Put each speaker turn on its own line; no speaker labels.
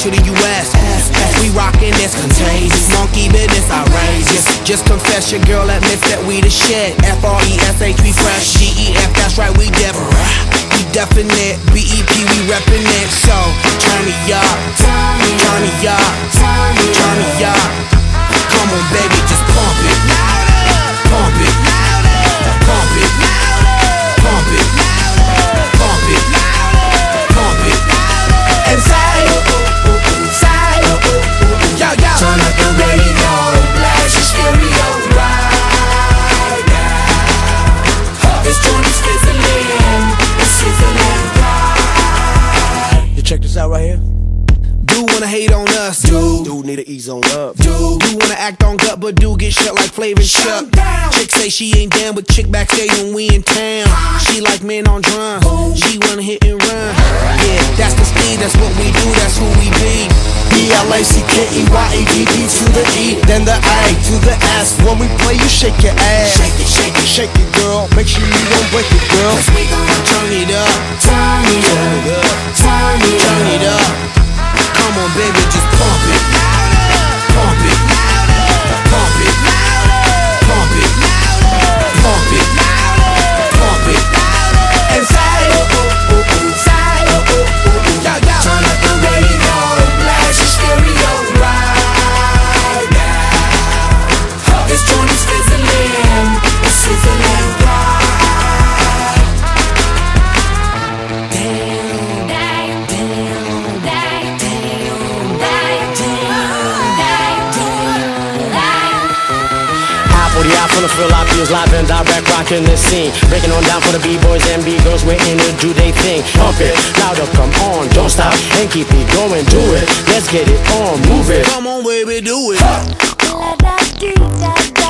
to the US. We rockin' this contagious, monkey business outrageous. Just confess your girl admits that we the shit. F-R-E-S-H, we fresh. G-E-F, that's right, we different. We definite, B-E-P, we reppin' it. So, turn me up, turn me up, turn me up. Come on baby, just pump it, pump it, pump it, pump it, pump it, pump it, and say, yo, yo.
Turn up the radio, blast your stereo right now. This joint is fizzling, it's sizzling right.
You check this out right here.
Do wanna hate on us,
Dude need to ease on up.
do wanna act on gut, but do get shut like Flavor Shut. Chick say she ain't down, but chick backstage when we in town. She like men on drums, she wanna hit and run. Yeah, that's the speed, that's what we do, that's who we be.
B-L-A-C-K-E-Y-A-D-D to the E, then the A to the S. When we play, you shake your ass.
Shake it, shake it,
Shake it, girl. Make sure you don't break it, girl.
cause we gon'
Turn it up,
turn it up, turn it
turn it
up.
up. Come on baby, just pump it, pump it, pump it, pump it, pump it, pump it, and say, yo, yo.
Turn up the radio, blast your stereo right now. This joint is fizzling, it's sizzling right.
From the Philippines, live and direct, rocking the scene. Breaking on down for the B-boys and B-girls, we're in to do they thing. Pump it, louder, come on, don't stop, and keep it going, do it. Let's get it on, move it.
Come on baby, do it.
La da dee da da.